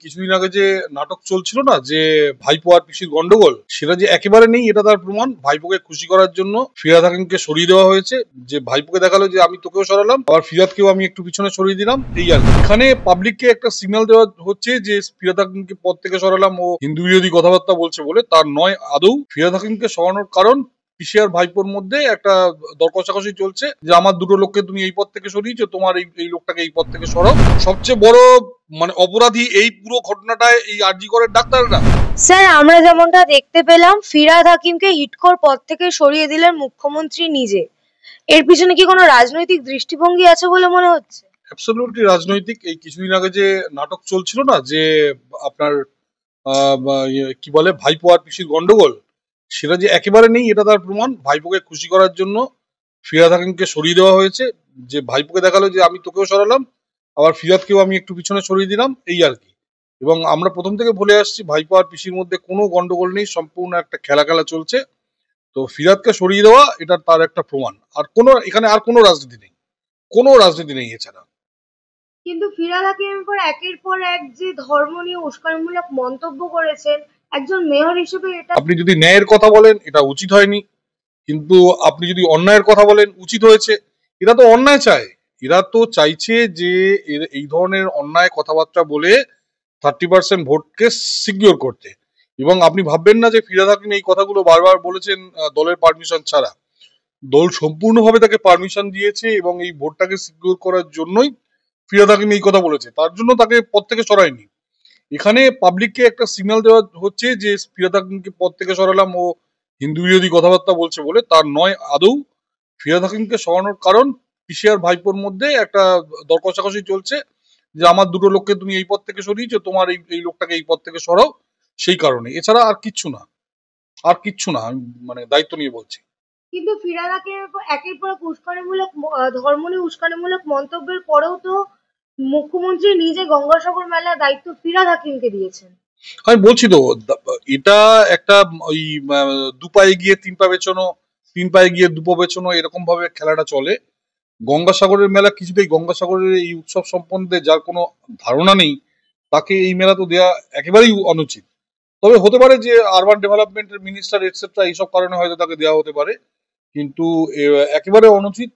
কিছুদিন আগে যে নাটক চলছিল না, যে ভাইপো আর পিসির গন্ডগোল, সেটা যে একেবারে নেই এটা তার প্রমাণ। ভাইপোকে খুশি করার জন্য ফিরাদ হাকিমকে সরিয়ে দেওয়া হয়েছে। যে ভাইপোকে দেখালো যে আমি তোকেও সরালাম, আবার ফিরাদকেও আমি একটু পিছনে সরিয়ে দিলাম, এই আর কি। এখানে পাবলিককে একটা সিগন্যাল দেওয়া হচ্ছে যে ফিরাদ হাকিমকে পদ থেকে সরালাম ও হিন্দু বিরোধী কথাবার্তা বলছে বলে। তার নয় আদৌ। ফিরাদ হাকিমকে সরানোর কারণ পিসি আর ভাইপোর মধ্যে একটা দর কষাকষি চলছে যে আমার দুটো লোককে তুমি এই পদ থেকে সরিয়েছো, তোমার এই লোকটাকে এই পদ থেকে সরাও। সবচেয়ে বড় অপরাধী এই পুরো ঘটনাটায় এই আরজি করের ডাক্তাররা। স্যার, আমরা যেমনটা দেখতে পেলাম, ফিরহাদ হাকিমকে হিটকর পদ থেকে সরিয়ে দিলেন মুখ্যমন্ত্রী নিজে। এর পিছনে কি কোনো রাজনৈতিক দৃষ্টিভঙ্গি আছে বলে মনে হচ্ছে? অ্যাবসলিউটলি রাজনৈতিক। এই কিছুদিন আগে যে নাটক চলছিল না, যে আপনার কি বলে ভাইপো আর পিসির গন্ডগোল, সেটা যে একেবারে নেই এটা তার প্রমাণ। ভাইপোকে খুশি করার জন্য ফিরাদ হাকিমকে সরিয়ে দেওয়া হয়েছে। যে ভাইপোকে দেখালো যে আমি তোকেও সরালাম, আবার ফিরাদকেও আমি একটু পিছনে সরিয়ে দিলাম, এই আর কি। এবং আমরা প্রথম থেকে বলে আসছি ভাইপো আর পিসির মধ্যে কোনো গন্ডগোল নেই, সম্পূর্ণ একটা খেলা চলছে। তো ফিরাদকে সরিয়ে দেওয়া এটা তার একটা প্রমাণ। আর কোনো এখানে আর কোনো রাজনীতি নেই, কোনো রাজনীতি নেই এছাড়া। কিন্তু ফিরহাদ হাকিমের উপর একের পর এক যে ধর্ম নিয়ে উস্কানিমূলক মন্তব্য করেছেন, একজন মেয়র হিসেবে এটা আপনি যদি ন্যায়ের কথা বলেন এটা উচিত হয়নি, কিন্তু আপনি যদি অন্যায়ের কথা বলেন উচিত হয়েছে। এরা তো অন্যায় চায়, এরা তো চাইছে যে এই ধরনের অন্যায় কথাবার্তা বলে 30% ভোটকে সিকিউর করতে। এবং আপনি ভাববেন না যে ফিরহাদ হাকিম এই কথাগুলো বারবার বলেছেন দলের পারমিশন ছাড়া। দল সম্পূর্ণভাবে তাকে পারমিশন দিয়েছে এবং এই ভোটটাকে সিকিউর করার জন্যই ফিরহাদ হাকিম এই কথা বলেছে, তার জন্য তাকে পদ থেকে সরায়নি। এখানে পাবলিককে একটা সিগন্যাল দেওয়া হচ্ছে যে ফিরহাদ হাকিমকে পদ থেকে সরালাম ও হিন্দু বিরোধী কথাবার্তা বলছে বলে। তার নয় আদৌ। ফিরহাদ হাকিমকে সরানোর কারণ পিসি আর ভাইপোর মধ্যে একটা দর কষাকষি চলছে যে আমার দুটো লোককে তুমি এই পদ থেকে সরিয়েছো, তোমার এই লোকটাকে এই পদ থেকে সরাও, সেই কারণে। এছাড়া আর কিচ্ছু না, আর কিচ্ছু না। আমি দায়িত্ব নিয়ে বলছি। কিন্তু ফিরহাদ হাকিমের উপর একের পর এক ধর্ম নিয়ে উস্কানিমূলক মন্তব্যের পরেও তো মুখ্যমন্ত্রী নিজে গঙ্গাসাগর মেলার দায়িত্ব ফিরহাদ হাকিমকে দিয়েছেন। আমি বলছি তো, এটা একটা ওই দু পায়ে গিয়ে তিন পা বেচনো, তিন পায়ে গিয়ে দু পা বেচনো, এরকম ভাবে খেলাটা চলে। গঙ্গাসাগরের মেলা কিছুতেই, গঙ্গাসাগরের এই উৎসব সম্বন্ধে যার কোনো ধারণা নেই তাকে এই মেলা তো দেয়া একেবারেই অনুচিত। তবে হতে পারে যে আরবান ডেভেলপমেন্টের মিনিস্টার এটসেট্রা এইসব কারণে হয়তো তাকে দেওয়া হতে পারে, কিন্তু একেবারে অনুচিত।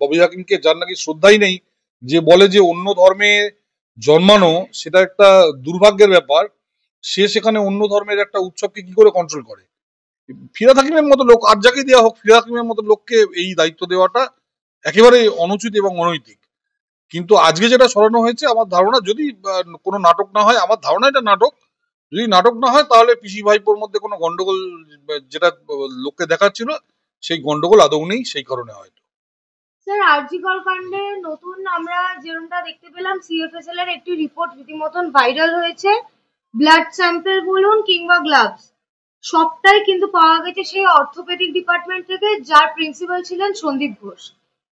ববি হাকিমকে, যার নাকি শ্রদ্ধাই নেই, যে বলে যে অন্য ধর্মে জন্মানো সেটা একটা দুর্ভাগ্যের ব্যাপার, সে সেখানে অন্য ধর্মের একটা উৎসবকে কি করে কন্ট্রোল করে? ফিরহাদ হাকিমের মতো লোক, আর যাকে দেওয়া হোক, ফিরহাদ হাকিমের মতো লোককে এই দায়িত্ব দেওয়াটা একেবারে অনুচিত এবং অনৈতিক। কিন্তু আজকে যেটা সরানো হয়েছে, আমার ধারণা যদি কোনো নাটক না হয়, আমার ধারণা এটা নাটক, যদি নাটক না হয় তাহলে পিসি ভাইপোর মধ্যে কোনো গন্ডগোল যেটা লোককে দেখাচ্ছিল, সেই গন্ডগোল আদৌ নেই, সেই কারণে হয়তো। স্যার, আরজি কর কাণ্ডে নতুন আমরা যেরকমটা দেখতে পেলাম, সিএফএসএল এর একটি রিপোর্ট রীতিমতন ভাইরাল হয়েছে। ব্লাড স্যাম্পল বলুন কিংবা গ্লাভস, সবটাই কিন্তু পাওয়া গেছে সেই অর্থোপেডিক ডিপার্টমেন্ট থেকে, যার প্রিন্সিপাল ছিলেন সন্দীপ ঘোষ।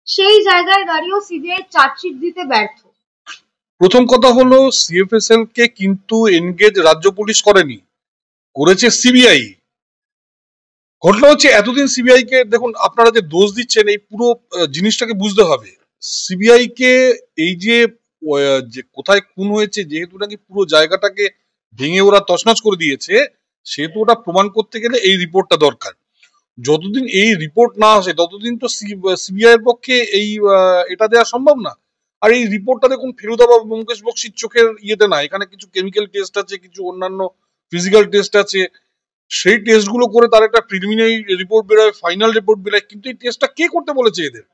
সেই জায়গায় দাঁড়িয়েও সিবিআই চার্জশিট দিতে ব্যর্থ। প্রথম কথা হলো, সিএফএসএল কে কিন্তু এনগেজ রাজ্য পুলিশ করেনি, করেছে সিবিআই। ঘটনা হচ্ছে, এতদিন সিবিআই কে দেখুন, আপনারা যে দোষ দিচ্ছেন এই পুরো জিনিসটাকে বুঝতে হবে। সিবিআই কে এই যে যে কোথায় খুন হয়েছে, যেহেতু নাকি পুরো জায়গাটাকে ভেঙে ওরা তছনছ করে দিয়েছে, সেহেতু ওটা প্রমাণ করতে গেলে এই রিপোর্টটা দরকার। যতদিন এই রিপোর্ট না আসে ততদিন তো সিবিআই এর পক্ষে এই এটা দেওয়া সম্ভব না। আর এই রিপোর্টটা দেখুন, ফেলুদা বা মুকেশ বক্সির চোখের ইয়েতে না, এখানে কিছু কেমিক্যাল টেস্ট আছে, কিছু অন্যান্য ফিজিক্যাল টেস্ট আছে। সেই টেস্ট গুলো করে তার একটা প্রিলিমিনারি রিপোর্ট বেরোয়, ফাইনাল রিপোর্ট বেরোয়, কিন্তু এই টেস্টটা কে করতে বলেছে এদের?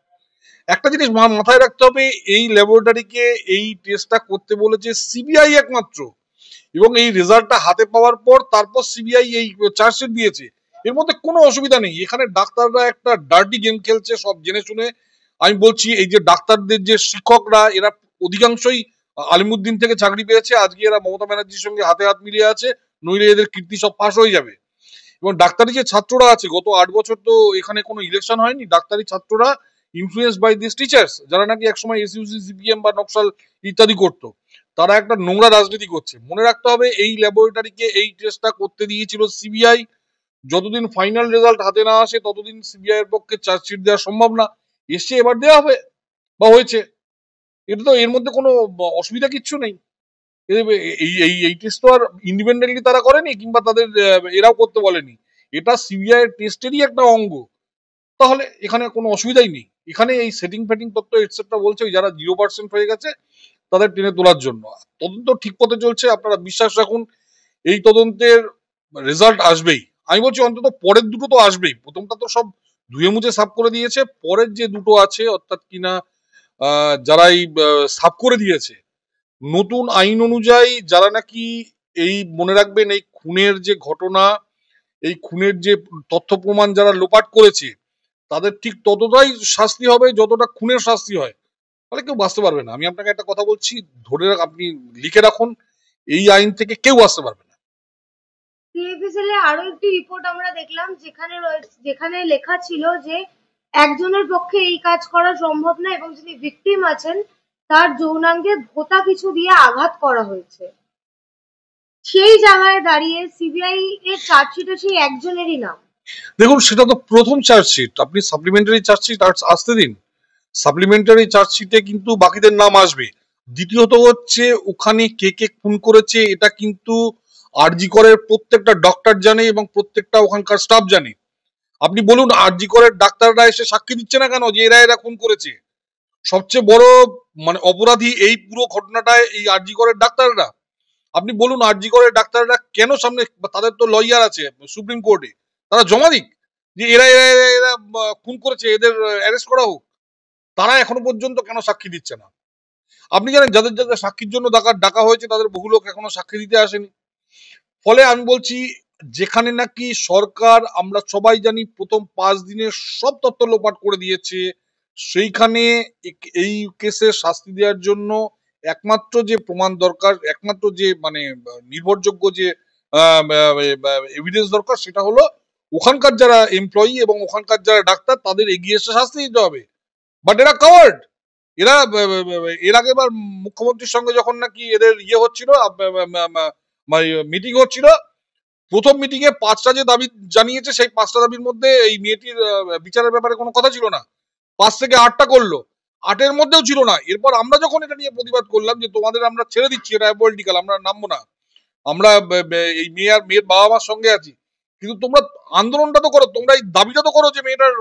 একটা জিনিস মাথায় রাখতে হবে, এই ল্যাবরেটরিকে এই টেস্টটা করতে বলেছে সিবিআই একমাত্র। এবং এই রেজাল্টটা হাতে পাওয়ার পর তারপর সিবিআই এই চার্জশিট দিয়েছে। এর মধ্যে কোনো অসুবিধা নেই। এখানে ডাক্তাররা একটা ডার্টি গেম খেলছে সব জেনে শুনে। আমি বলছি, এই যে ডাক্তারদের যে শিক্ষকরা, এরা অধিকাংশই আলিমুদ্দিন থেকে চাকরি পেয়েছে, আজকে এরা মমতা ব্যানার্জির সঙ্গে হাতে হাত মিলিয়ে আছে, নইলে এদের কীর্তি সব ফাঁস হয়ে যাবে। এবং ডাক্তারি যে ছাত্ররা আছে, গত 8 বছর তো এখানে কোনো ইলেকশন হয়নি, ডাক্তারি ছাত্ররা ইনফ্লুয়েন্স বাই দিস টিচার্স, যারা নাকি একসময় এসইউসি, সিপিএম বা নকশাল ইত্যাদি করতো, তারা একটা নোংরা রাজনীতি করছে। মনে রাখতে হবে, এই ল্যাবরেটরিকে এই টেস্টটা করতে দিয়েছিল সিবিআই। যতদিন ফাইনাল রেজাল্ট হাতে না আসে ততদিন সিবিআই এর পক্ষে চার্জশিট দেওয়া সম্ভব না। এসছে, এবার দেওয়া হবে বা হয়েছে, এটা তো এর মধ্যে কোনো অসুবিধা কিচ্ছু নেই। এই টেস্ট তো আর ইন্ডিপেন্ডেন্টলি তারা করেনি, কিংবা তাদের এরাও করতে বলেনি, এটা সিবিআই এর টেস্টেরই একটা অঙ্গ। তাহলে এখানে কোনো অসুবিধাই নেই। এখানে এই সেটিং ফেটিং তত্ত্ব এটসেট্রা বলছে ওই যারা 0% হয়ে গেছে তাদের টেনে তোলার জন্য। তদন্ত ঠিক পথে চলছে, আপনারা বিশ্বাস রাখুন এই তদন্তের রেজাল্ট আসবেই। আমি বলছি অন্তত পরের দুটো তো আসবেই, প্রথমটা তো সব ধুয়ে মুছে সাফ করে দিয়েছে, পরের যে দুটো আছে অর্থাৎ কিনা যারা এই সাফ করে দিয়েছে নতুন আইন অনুযায়ী, যারা নাকি এই মনে রাখবেন এই খুনের যে ঘটনা, এই খুনের যে তথ্য প্রমাণ যারা লোপাট করেছে তাদের ঠিক ততটাই শাস্তি হবে যতটা খুনের শাস্তি হয়। তাহলে কেউ বাঁচতে পারবে না। আমি আপনাকে একটা কথা বলছি, আপনি লিখে রাখুন, এই আইন থেকে কেউ বাঁচতে পারবে না। সিএফএসএল এর আরো একটি রিপোর্ট আমরা দেখলাম যেখানে লেখা ছিল যে একজনের পক্ষে এই কাজ করা সম্ভব না এবং যিনি ভিকটিম আছেন তার যৌনাঙ্গে ভোঁতা কিছু দিয়ে আঘাত করা হয়েছে। সেই জায়গায় দাঁড়িয়ে সিবিআই এর চার্জশিটে সেই একজনেরই নাম। দেখুন সেটা তো প্রথম চার্জশিট, আপনি সাপ্লিমেন্টারি চার্জশিট আসতে দিন। সাপ্লিমেন্টারি চার্জশিটে কিন্তু বাকিদের নাম আসবে। দ্বিতীয়ত হচ্ছে ওখানে কে কে খুন করেছে এটা কিন্তু আরজি করের প্রত্যেকটা ডক্টর জানে এবং প্রত্যেকটা ওখানকার স্টাফ জানে। আপনি বলুন আরজি করের ডাক্তাররা এসে সাক্ষী দিচ্ছে না কেন যে এরা এরা খুন করেছে? সবচেয়ে বড় মানে অপরাধী এই পুরো ঘটনাটায় এই আরজি করের ডাক্তাররা। আপনি বলুন আরজি করের ডাক্তাররা কেন সামনে, তাদের তো লয়ার আছে সুপ্রিম কোর্টে, তারা জমা দিক যে এরা এরা এরা এরা খুন করেছে, এদের অ্যারেস্ট করা হোক। তারা এখনো পর্যন্ত কেন সাক্ষী দিচ্ছে না? আপনি জানেন যাদের যাদের সাক্ষীর জন্য ডাকা হয়েছে তাদের বহু লোক এখনো সাক্ষী দিতে আসেনি। ফলে আমি বলছি যেখানে নাকি সরকার, আমরা সবাই জানি, প্রথম 5 দিনে সব তথ্য লোপাট করে দিয়েছে, সেইখানে এই কেসে শাস্তি দেওয়ার জন্য একমাত্র যে প্রমাণ দরকার, একমাত্র যে মানে নির্ভরযোগ্য যে এভিডেন্স দরকার সেটা হলো ওখানকার যারা এমপ্লয়ি এবং ওখানকার যারা ডাক্তার তাদের এগিয়ে এসে শাস্তি দিতে হবে। বাট এরা কাওয়ার্ড। এরা এর আগেবার মুখ্যমন্ত্রীর সঙ্গে যখন নাকি এদের ইয়ে হচ্ছিল, মিটিং হচ্ছিল, প্রথম মিটিং এ 5টা যে দাবি জানিয়েছে সেই 5টা দাবির মধ্যে এই মেয়েটির বিচারের ব্যাপারে কোনো কথা ছিল না। 5 থেকে 8টা করলো, 8এর মধ্যেও ছিল না। এরপর আমরা যখন এটা নিয়ে প্রতিবাদ করলাম যে তোমাদের আমরা ছেড়ে দিচ্ছি, এটা পলিটিক্যাল, আমরা নামবো না, আমরা এই মেয়ের বাবা মার সঙ্গে আছি, কিন্তু তোমরা আন্দোলনটা তো করো, তোমরা এই দাবিটা তো করো যে মেয়েটার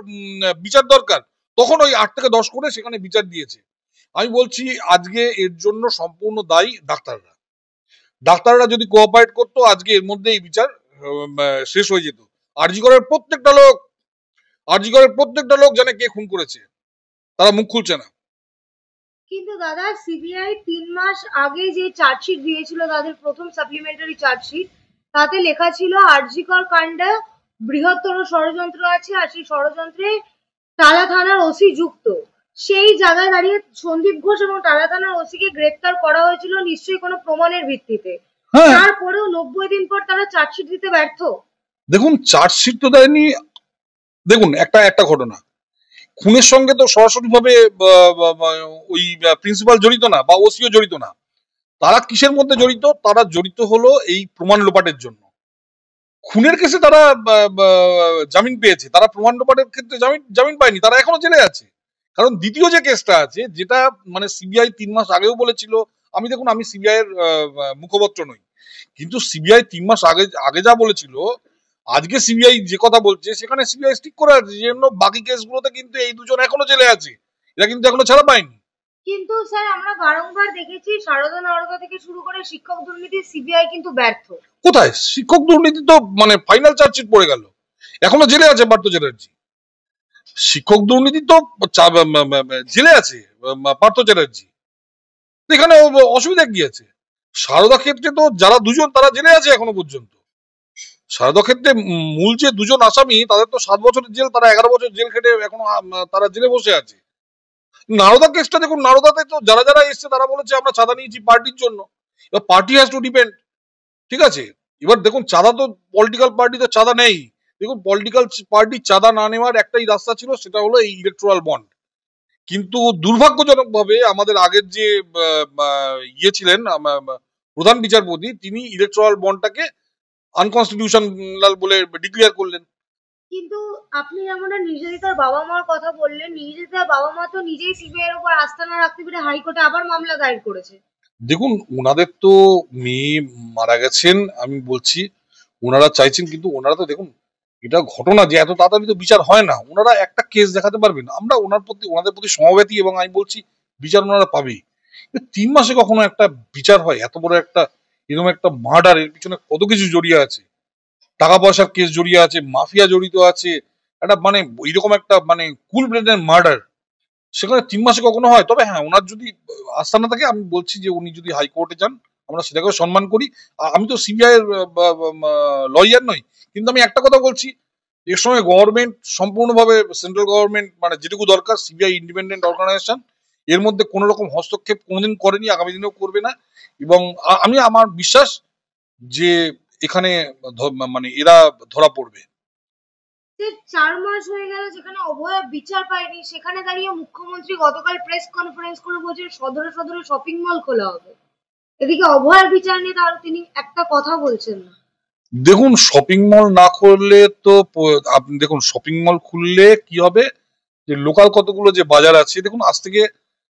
বিচার দরকার, তখন ওই 8 থেকে 10 করে সেখানে বিচার দিয়েছে। আমি বলছি আজকে এর জন্য সম্পূর্ণ দায়ী ডাক্তাররা। ডাক্তাররা যদি কোঅপারেট করতো আজকে এর মধ্যে এই বিচার শেষ হয়ে যেত। আরজি করের প্রত্যেকটা লোক জানে কে খুন করেছে, তারা মুখ খুলছে না। কিন্তু দাদা সিবিআই 3 মাস আগে যে চার্জশিট দিয়েছিল তাদের প্রথম সাপ্লিমেন্টারি চার্জশিট, তাতে লেখা ছিল আরজি কর কাণ্ডে বৃহত্তর ষড়যন্ত্র আছে আর সেই ষড়যন্ত্রে টালা থানার ওসি যুক্ত। সেই জায়গায় দাঁড়িয়ে সন্দীপ ঘোষ এবং টালা থানার ওসিকে গ্রেপ্তার করা হয়েছিল নিশ্চয়ই কোনো প্রমাণের ভিত্তিতে। তারপরেও 90 দিন পর তারা চার্জশিট দিতে ব্যর্থ। দেখুন চার্জশিট তো দেয়নি। দেখুন একটা ঘটনা, খুনের সঙ্গে তো সরাসরি ভাবে ওই প্রিন্সিপাল জড়িত না বা ওসিও জড়িত না। তারা কিসের মধ্যে জড়িত? তারা জড়িত হলো এই প্রমাণ লোপাটের জন্য। খুনের কেসে তারা জামিন পেয়েছে, তারা প্রমাণ লোপাটের ক্ষেত্রে জামিন পায়নি, তারা এখনো জেলে আছে। কারণ দ্বিতীয় যে কেসটা আছে যেটা মানে সিবিআই 3 মাস আগেও বলেছিল, আমি সিবিআই এর মুখপত্র নই, কিন্তু সিবিআই 3 মাস আগে আগে যা বলেছিল, আজকে সিবিআই যে কথা বলছে সেখানে সিবিআই স্টিক করে আছে, যে জন্য বাকি কেসগুলোতে কিন্তু এই দুজন এখনো জেলে আছে, এরা কিন্তু এখনো ছাড়া পায়নি। কিন্তু স্যার আমরা বারংবার দেখেছি সারদা নরদা থেকে শুরু করে শিক্ষক দুর্নীতি সিবিআই কিন্তু ব্যর্থ। কোথায় শিক্ষক দুর্নীতি? তো মানে ফাইনাল চার্জশিট পড়ে গেল, এখনো জেলে আছে পার্থ চ্যাটার্জি। শিক্ষক দুর্নীতি তো জেলে আছে পার্থ চ্যাটার্জি, এখানে অসুবিধা কি আছে? সারদা ক্ষেত্রে তো যারা দুজন তারা জেলে আছে এখনো পর্যন্ত। সারদা ক্ষেত্রে মূল যে দুজন আসামি তাদের তো 7 বছরের জেল, তারা 11 বছর জেল খেটে এখনো তারা জেলে বসে আছে। নারদা কেসটা দেখুন, নারদাতে তো যারা যারা এসছে তারা বলেছে আমরা চাঁদা নিয়েছি পার্টির জন্য। এবার পার্টি হ্যাজ টু ডিপেন্ড, ঠিক আছে? এবার দেখুন চাঁদা তো পলিটিক্যাল পার্টি তো চাঁদা নেই। দেখুন পলিটিক্যাল পার্টি চাঁদা না নেওয়ার একটাই রাস্তা ছিল, সেটা হলো এই ইলেকট্রাল বন্ড। কিন্তু দুর্ভাগ্যজনক ভাবে আমাদের আগের যে ইয়ে ছিলেন প্রধান বিচারপতি, তিনি ইলেকট্রাল বন্ডটাকে আনকনস্টিটিউশনাল বলে ডিক্লেয়ার করলেন। কিন্তু আপনি যেমন নির্যাতিতার বাবা মার কথা বললেন, নির্যাতিতার বাবা মা তো নিজেই সিবিআই এর উপর আস্থা না রাখতে পেরে হাইকোর্টে আবার মামলা দায়ের করেছে। দেখুন, ওনাদের তো মেয়ে মারা গেছেন, আমি বলছি ওনারা চাইছেন, কিন্তু ওনারা তো দেখুন, এটা ঘটনা যে এত তাড়াতাড়ি তো বিচার হয় না। ওনারা একটা কেস দেখাতে পারবেন, আমরা ওনাদের প্রতি সমবেতী, এবং আমি বলছি বিচার ওনারা পাবেই। 3 মাসে কখনো একটা বিচার হয়? এত বড় একটা, এরকম একটা মার্ডার, এর পিছনে কত কিছু জড়িয়ে আছে, টাকা পয়সার কেস জড়িয়ে আছে, মাফিয়া জড়িত আছে, একটা মানে এইরকম একটা মানে কুল ব্লেডের মার্ডার, সেখানে 3 মাসে কখনো হয়? তবে হ্যাঁ, ওনার যদি আস্থা না থাকে, আমি বলছি যে উনি যদি হাইকোর্টে যান, আমরা সেটাকেও সম্মান করি। আমি তো সিবিআই এর লয়ার নই, কিন্তু আমি একটা কথা বলছি, এর সঙ্গে গভর্নমেন্ট সম্পূর্ণভাবে, সেন্ট্রাল গভর্নমেন্ট মানে যেটুকু দরকার, সিবিআই ইন্ডিপেন্ডেন্ট অর্গানাইজেশন, এর মধ্যে কোনো রকম হস্তক্ষেপ কোনোদিন করেনি, আগামী দিনেও করবে না। এবং আমার বিশ্বাস যে এখানে মানে এরা ধরা পড়বে। 4 মাস হয়ে গেল যেখানে অভয়া বিচার পায়নি, সেখানে দাঁড়িয়ে মুখ্যমন্ত্রী গতকাল প্রেস কনফারেন্স করে বলছেন সদরে সদরে শপিং মল খোলা হবে। এদিকে অভয়ার বিচার নিয়ে তাহলে তিনি একটা কথা বলছেন না। দেখুন, শপিং মল না করলে তো আপনি দেখুন, শপিং মল খুললে কি হবে, যে লোকাল কতগুলো যে বাজার আছে, দেখুন আজ থেকে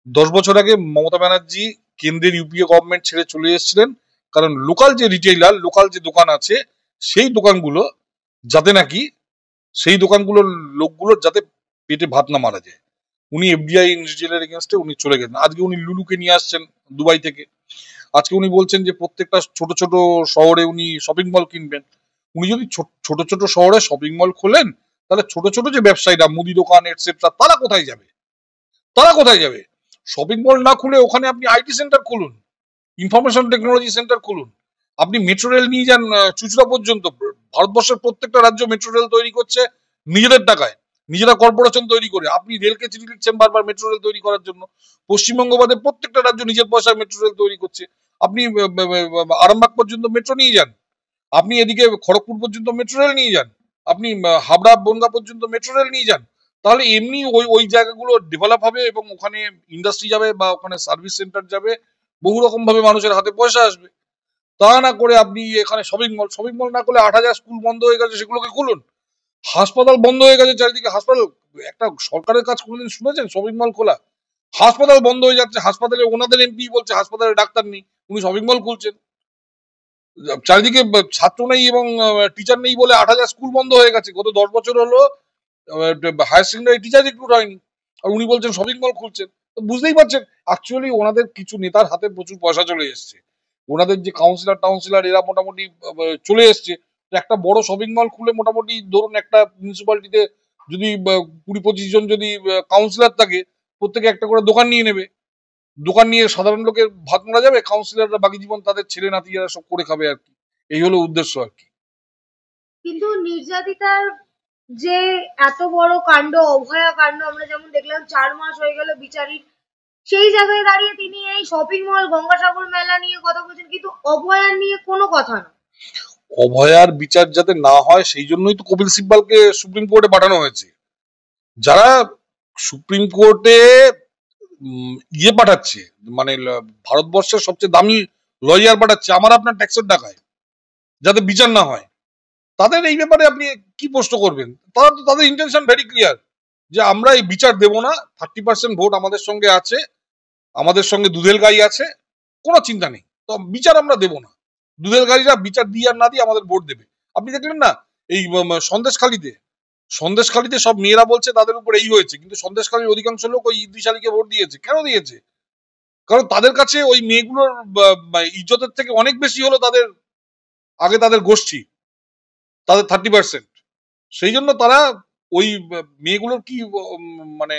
10 বছর আগে মমতা ব্যানার্জি কেন্দ্রের ইউপিএ গভর্নমেন্ট ছেড়ে চলে এসেছিলেন, কারণ লোকাল যে রিটেইলার, লোকাল যে দোকান আছে, সেই দোকানগুলো যাতে নাকি, সেই দোকানগুলোর লোকগুলোর যাতে পেটে ভাত না মারা যায়, উনি এফডিআই ইন্ডাস্ট্রিয়াল এগেনস্টে উনি চলে গেলেন। আজকে উনি লুলুকে নিয়ে আসছেন দুবাই থেকে। আজকে উনি বলছেন যে প্রত্যেকটা ছোট ছোট শহরে উনি শপিং মল কিনবেন। উনি যদি ছোট ছোট শহরে শপিং মল খোলেন, তাহলে ছোট ছোট যে ব্যবসায়ীরা, মুদি দোকান এটসেট্রা, তারা কোথায় যাবে? তারা কোথায় যাবে? শপিং মল না খুলে ওখানে আপনি আইটি সেন্টার খুলুন, ইনফরমেশন টেকনোলজি সেন্টার খুলুন। আপনি মেট্রো রেল নিয়ে যান চুঁচুড়া পর্যন্ত। ভারতবর্ষের প্রত্যেকটা রাজ্য মেট্রো রেল তৈরি করছে নিজেদের টাকায়, নিজেরা কর্পোরেশন তৈরি করে। আপনি রেলকে চিঠি লিখছেন বারবার মেট্রো রেল তৈরি করার জন্য। পশ্চিমবঙ্গ বাদে প্রত্যেকটা রাজ্য নিজের পয়সায় মেট্রো রেল তৈরি করছে। আপনি আরামবাগ পর্যন্ত মেট্রো নিয়ে যান, আপনি এদিকে খড়গপুর পর্যন্ত মেট্রো রেল নিয়ে যান, আপনি হাবড়া বনগাঁ পর্যন্ত মেট্রো রেল নিয়ে যান। তাহলে এমনি ওই ওই জায়গাগুলো ডেভেলপ হবে, এবং ওখানে ইন্ডাস্ট্রি যাবে, বা ওখানে সার্ভিস সেন্টার যাবে, বহু রকম ভাবে মানুষের হাতে পয়সা আসবে। তা না করে আপনি এখানে শপিং মল না করলে 8,000 স্কুল বন্ধ হয়ে গেছে, সেগুলোকে খুলুন। হাসপাতাল বন্ধ হয়ে গেছে চারিদিকে, হাসপাতাল, একটা সরকারের কাজ কোনোদিন শুনেছেন শপিং মল খোলা? হাসপাতাল বন্ধ হয়ে যাচ্ছে, হাসপাতালে ওনাদের এমপি বলছে হাসপাতালে ডাক্তার নেই, উনি শপিং মল খুলছেন। চারিদিকে ছাত্র নেই এবং টিচার নেই বলে 8,000 স্কুল বন্ধ হয়ে গেছে। গত 10 বছর হলো হায়ার সেকেন্ডারি টিচার রিক্রুট হয়নি, আর উনি বলছেন শপিং মল খুলছেন। তো বুঝতেই পারছেন, অ্যাকচুয়ালি ওনাদের কিছু নেতার হাতে প্রচুর পয়সা চলে এসছে। ওনাদের যে কাউন্সিলর টাউন্সিলর, এরা মোটামুটি চলে এসছে। তো একটা বড় শপিং মল খুলে মোটামুটি ধরুন একটা মিউনিসিপ্যালিটিতে যদি 20-25 জন যদি কাউন্সিলর থাকে, প্রত্যেকে একটা করে দোকান নিয়ে নেবে। দোকান নিয়ে সাধারণ লোকের ভাত মারা যাবে, কাউন্সিলররা বাকি জীবন তাদের ছেলে নাতিরা সব করে খাবে আর কি। এই হলো উদ্দেশ্য আর কি। কিন্তু নির্যাতিতার যে এত বড় কাণ্ড, অভয়া কাণ্ড, আমরা যেমন দেখলাম 4 মাস হয়ে গেল বিচারিক, সেই জায়গায় দাঁড়িয়ে তিনি এই শপিং মল গঙ্গাসাগর মেলা নিয়ে কথা বলছেন, কিন্তু অভয়ার নিয়ে কোনো কথা না। অভয়ার বিচার যাতে না হয়, সেই জন্যই তো কপিল সিব্বালকে সুপ্রিম কোর্টে পাঠানো হয়েছে। যারা সুপ্রিম কোর্টে পাঠাচ্ছে, মানে ভারতবর্ষের সবচেয়ে দামি লয়ার পাঠাচ্ছে আমার আপনার ট্যাক্সের টাকায়, যাতে বিচার না হয়, তাদের এই ব্যাপারে আপনি কি প্রশ্ন করবেন? তারা তো, তাদের ইন্টেনশন ভেরি ক্লিয়ার, যে আমরা এই বিচার দেব না। 30% ভোট আমাদের সঙ্গে আছে, আমাদের সঙ্গে দুধেল গাই আছে, কোনো চিন্তা নেই, তো বিচার আমরা দেব না। দুধেল গাইরা বিচার দিয়ে আর না দিয়ে আমাদের ভোট দেবে। আপনি দেখলেন না এই সন্দেশখালীতে সব মেয়েরা বলছে তাদের উপর এই হয়েছে, কিন্তু সন্দেশখালীর অধিকাংশ লোক ওই ইদ্রিস আলীকে ভোট দিয়েছে। কেন দিয়েছে? কারণ তাদের কাছে ওই মেয়েগুলোর ইজ্জতের থেকে অনেক বেশি হলো তাদের, আগে তাদের গোষ্ঠী, তাদের 30%। সেই জন্য তারা ওই মেয়েগুলোর কি মানে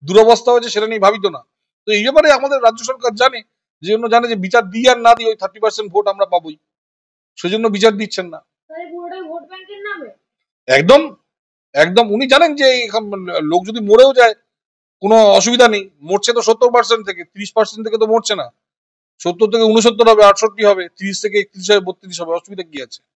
দুরবস্থা হয়েছে সেটা নিয়ে ভাবিত না। তো এই ব্যাপারে আমাদের রাজ্য সরকার জানে, যে জন্য জানে যে বিচার দিই আর না দিই ওই 30% ভোট আমরা পাবোই, সেজন্য বিচার দিচ্ছেন না। ভোট ব্যাংকের নামে একদম, একদম উনি জানেন যে লোক যদি মরেও যায় কোনো অসুবিধা নেই। মরছে তো 70% থেকে, 30% থেকে তো মরছে না। 70 থেকে 69 হবে, 68 হবে, 30 থেকে 31 হবে, 32 হবে, অসুবিধা কি আছে?